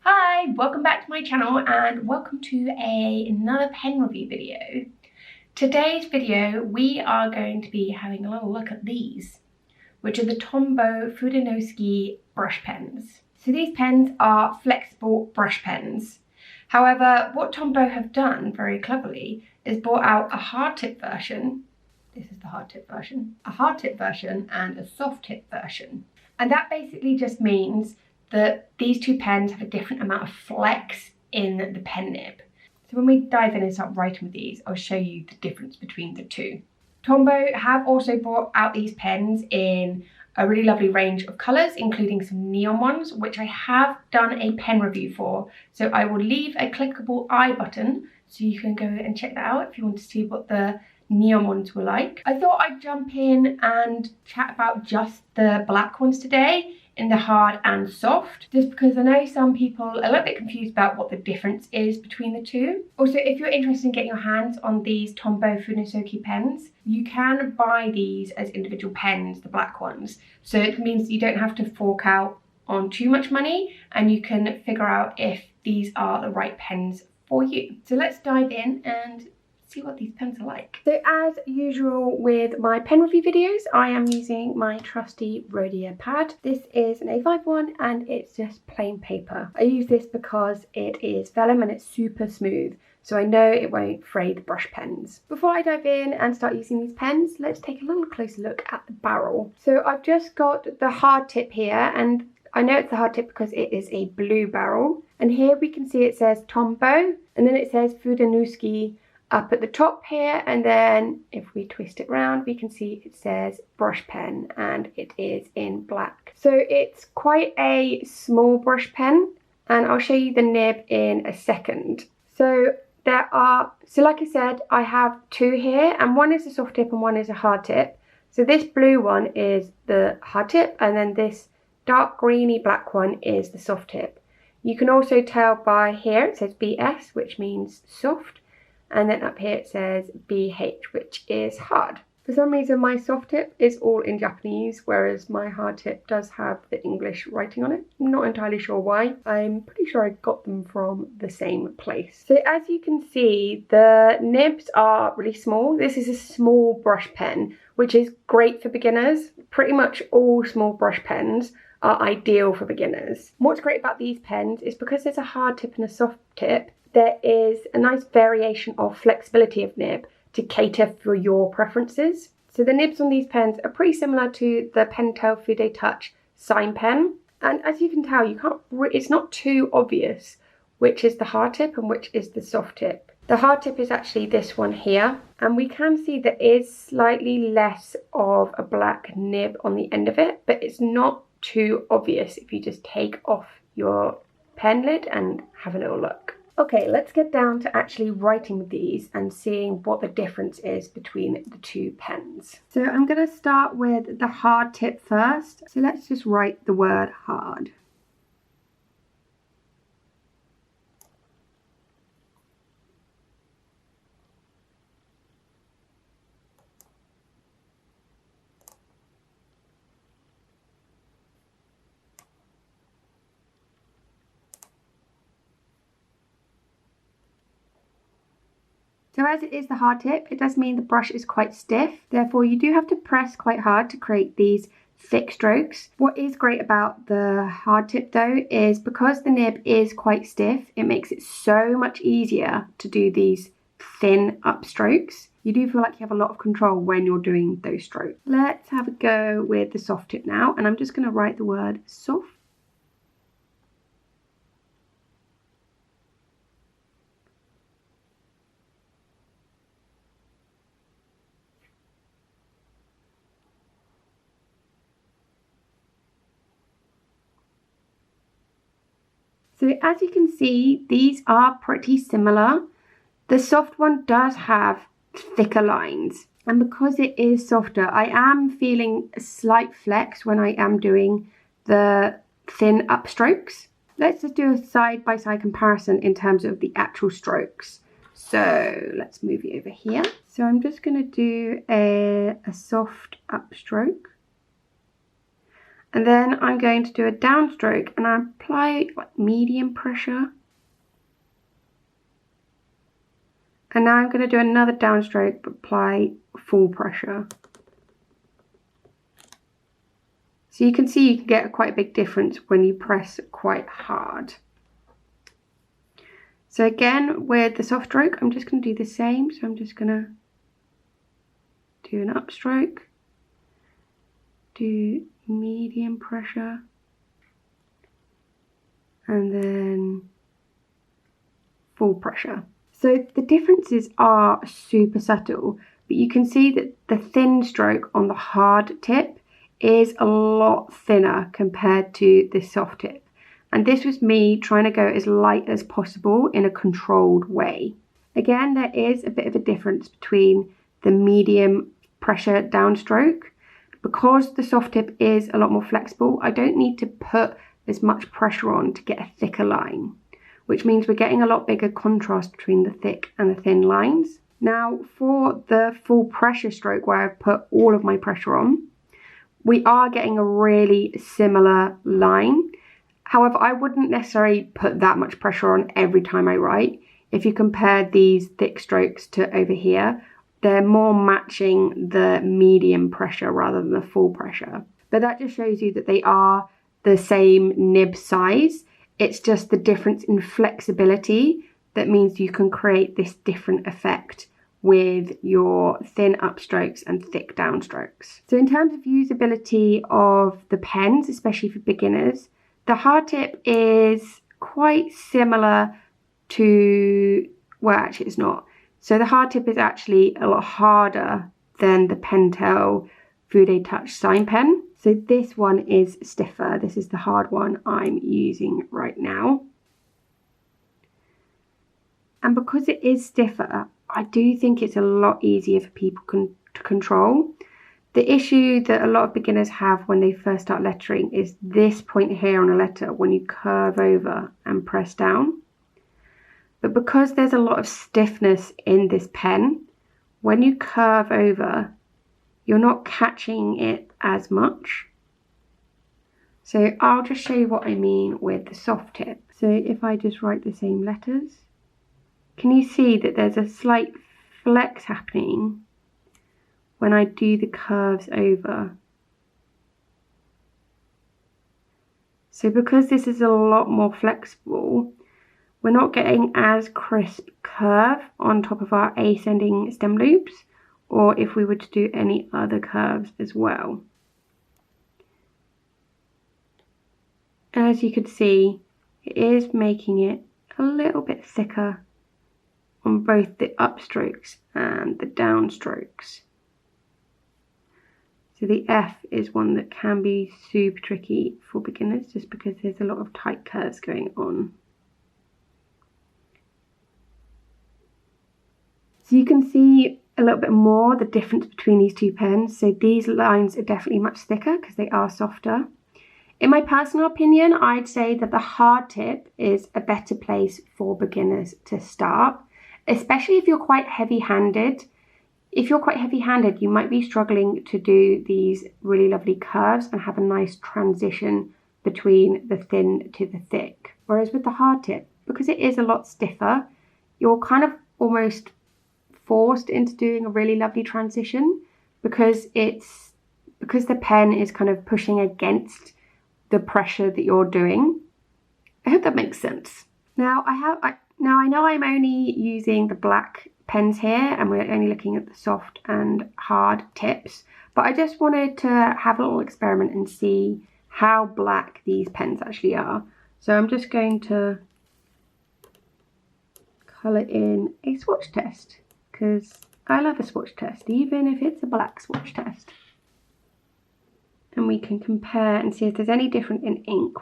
Hi, welcome back to my channel and welcome to another pen review video. Today's video we are going to be having a little look at these, which are the Tombow Fudenosuke brush pens. So these pens are flexible brush pens. However, what Tombow have done very cleverly is brought out a hard tip version. This is the hard tip version. A hard tip version and a soft tip version. And that basically just means that these two pens have a different amount of flex in the pen nib. So when we dive in and start writing with these, I'll show you the difference between the two. Tombow have also brought out these pens in a really lovely range of colours, including some neon ones, which I have done a pen review for. So I will leave a clickable I button so you can go and check that out if you want to see what the neon ones were like. I thought I'd jump in and chat about just the black ones today, in the hard and soft, just because I know some people are a little bit confused about what the difference is between the two. Also, if you're interested in getting your hands on these Tombow Fudenosuke pens, you can buy these as individual pens, the black ones. So it means you don't have to fork out on too much money and you can figure out if these are the right pens for you. So let's dive in and see what these pens are like. So as usual with my pen review videos, I am using my trusty Rhodia pad. This is an A5 one and it's just plain paper. I use this because it is vellum and it's super smooth, so I know it won't fray the brush pens. Before I dive in and start using these pens, let's take a little closer look at the barrel. So I've just got the hard tip here, and I know it's the hard tip because it is a blue barrel. And here we can see it says Tombow, and then it says Fudenosuke up at the top here, and then if we twist it round we can see it says brush pen and it is in black. So it's quite a small brush pen and I'll show you the nib in a second. So like I said, I have two here, and one is a soft tip and one is a hard tip. So this blue one is the hard tip and then this dark greeny black one is the soft tip. You can also tell by here it says BS, which means soft, and then up here it says BH, which is hard. For some reason my soft tip is all in Japanese, whereas my hard tip does have the English writing on it. I'm not entirely sure why. I'm pretty sure I got them from the same place. So as you can see, the nibs are really small. This is a small brush pen, which is great for beginners. Pretty much all small brush pens are ideal for beginners. What's great about these pens is because there's a hard tip and a soft tip, there is a nice variation of flexibility of nib to cater for your preferences. So the nibs on ththese pens are pretty similar to the Pentel Fude Touch sign pen. And as you can tell, it's not too obvious which is the hard tip and which is the soft tip. The hard tip is actually this one here. And we can see there is slightly less of a black nib on the end of it, but it's not too obvious if you just take off your pen lid and have a little look. Okay, let's get down to actually writing with these and seeing what the difference is between the two pens. So I'm going to start with the hard tip first. So let's just write the word hard. So as it is the hard tip, it does mean the brush is quite stiff. Therefore, you do have to press quite hard to create these thick strokes. What is great about the hard tip though is because the nib is quite stiff, it makes it so much easier to do these thin upstrokes. You do feel like you have a lot of control when you're doing those strokes. Let's have a go with the soft tip now, and I'm just going to write the word soft. So as you can see, these are pretty similar. The soft one does have thicker lines, and because it is softer, I am feeling a slight flex when I am doing the thin upstrokes. Let's just do a side-by-side comparison in terms of the actual strokes. So let's move you over here. So I'm just going to do a soft upstroke. And then I'm going to do a downstroke and I apply like medium pressure. And now I'm going to do another downstroke but apply full pressure. So you can see you can get quite a big difference when you press quite hard. So again, with the soft stroke, I'm just going to do the same. So I'm just going to do an upstroke, do medium pressure, and then full pressure. So the differences are super subtle, but you can see that the thin stroke on the hard tip is a lot thinner compared to the soft tip. And this was me trying to go as light as possible in a controlled way. Again, there is a bit of a difference between the medium pressure downstroke. Because the soft tip is a lot more flexible, I don't need to put as much pressure on to get a thicker line, which means we're getting a lot bigger contrast between the thick and the thin lines. Now for the full pressure stroke where I've put all of my pressure on, we are getting a really similar line. However, I wouldn't necessarily put that much pressure on every time I write. If you compare these thick strokes to over here, they're more matching the medium pressure rather than the full pressure. But that just shows you that they are the same nib size. It's just the difference in flexibility that means you can create this different effect with your thin upstrokes and thick downstrokes. So in terms of usability of the pens, especially for beginners, the hard tip is quite similar to, well, actually it's not. So the hard tip is actually a lot harder than the Pentel Fude Touch Sign Pen. So this one is stiffer. This is the hard one I'm using right now. And because it is stiffer, I do think it's a lot easier for people to control. The issue that a lot of beginners have when they first start lettering is this point here on a letter when you curve over and press down. But because there's a lot of stiffness in this pen, when you curve over, you're not catching it as much. So I'll just show you what I mean with the soft tip. So if I just write the same letters, can you see that there's a slight flex happening when I do the curves over? So because this is a lot more flexible, we're not getting as crisp curve on top of our ascending stem loops, or if we were to do any other curves as well. And as you can see, it is making it a little bit thicker on both the upstrokes and the downstrokes. So the F is one that can be super tricky for beginners just because there's a lot of tight curves going on. So you can see a little bit more the difference between these two pens. So these lines are definitely much thicker because they are softer. In my personal opinion, I'd say that the hard tip is a better place for beginners to start, especially if you're quite heavy-handed. If you're quite heavy-handed, you might be struggling to do these really lovely curves and have a nice transition between the thin to the thick. Whereas with the hard tip, because it is a lot stiffer, you're kind of almost forced into doing a really lovely transition because the pen is kind of pushing against the pressure that you're doing. I hope that makes sense. Now I know I'm only using the black pens here and we're only looking at the soft and hard tips, but I just wanted to have a little experiment and see how black these pens actually are. So I'm just going to colour in a swatch test because I love a swatch test, even if it's a black swatch test. And we can compare and see if there's any difference in ink,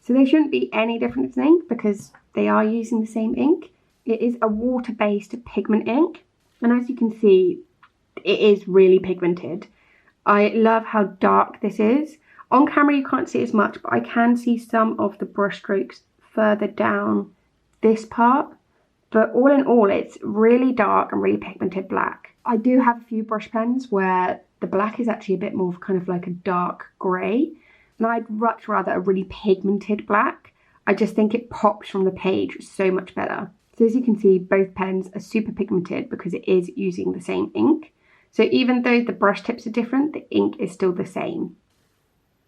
so there shouldn't be any difference in ink because they are using the same ink. It is a water-based pigment ink, and as you can see, it is really pigmented. I love how dark this is. On camera you can't see as much, but I can see some of the brush strokes further down this part. But all in all, it's really dark and really pigmented black. I do have a few brush pens where the black is actually a bit more kind of like a dark grey, and I'd much rather a really pigmented black. I just think it pops from the page so much better. So as you can see, both pens are super pigmented because it is using the same ink. So even though the brush tips are different, the ink is still the same.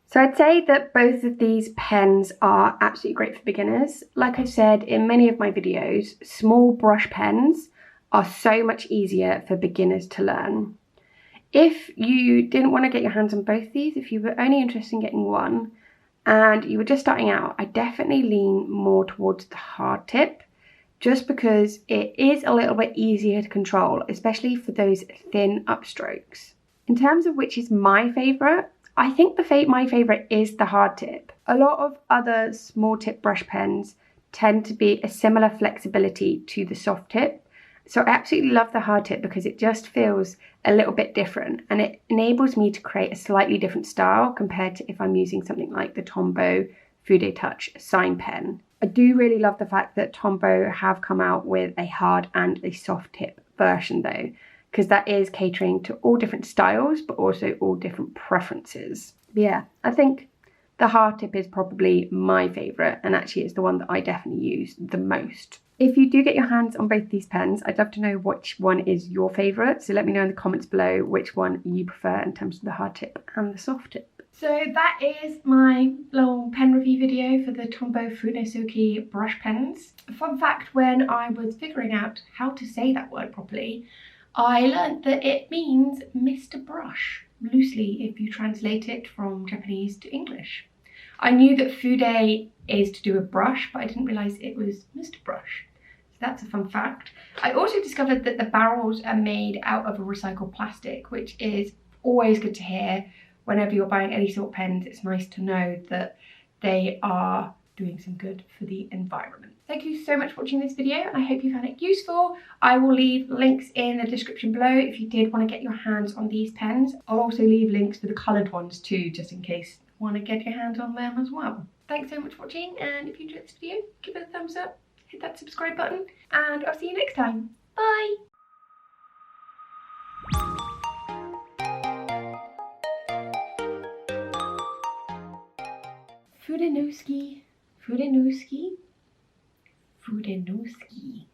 So I'd say that both of these pens are absolutely great for beginners. Like I've said in many of my videos, small brush pens are so much easier for beginners to learn. If you didn't want to get your hands on both these, if you were only interested in getting one and you were just starting out, I definitely lean more towards the hard tip, just because it is a little bit easier to control, especially for those thin upstrokes. In terms of which is my favourite, I think my favourite is the hard tip. A lot of other small tip brush pens tend to be a similar flexibility to the soft tip. So I absolutely love the hard tip because it just feels a little bit different and it enables me to create a slightly different style compared to if I'm using something like the Tombow Fudenosuke sign pen. I do really love the fact that Tombow have come out with a hard and a soft tip version though, because that is catering to all different styles, but also all different preferences. But yeah, I think the hard tip is probably my favourite, and actually it's the one that I definitely use the most. If you do get your hands on both these pens, I'd love to know which one is your favourite. So let me know in the comments below which one you prefer in terms of the hard tip and the soft tip. So that is my little pen review video for the Tombow Fudenosuke brush pens. A fun fact, when I was figuring out how to say that word properly, I learned that it means Mr. Brush, loosely if you translate it from Japanese to English. I knew that fude is to do with brush, but I didn't realise it was Mr. Brush. So that's a fun fact. I also discovered that the barrels are made out of a recycled plastic, which is always good to hear. Whenever you're buying any sort of pens, it's nice to know that they are doing some good for the environment. Thank you so much for watching this video, and I hope you found it useful. I will leave links in the description below if you did want to get your hands on these pens. I'll also leave links for the coloured ones too, just in case you want to get your hands on them as well. Thanks so much for watching, and if you enjoyed this video, give it a thumbs up, hit that subscribe button, and I'll see you next time. Bye! Fudenosuke. Fudenosuke. Fudenosuke.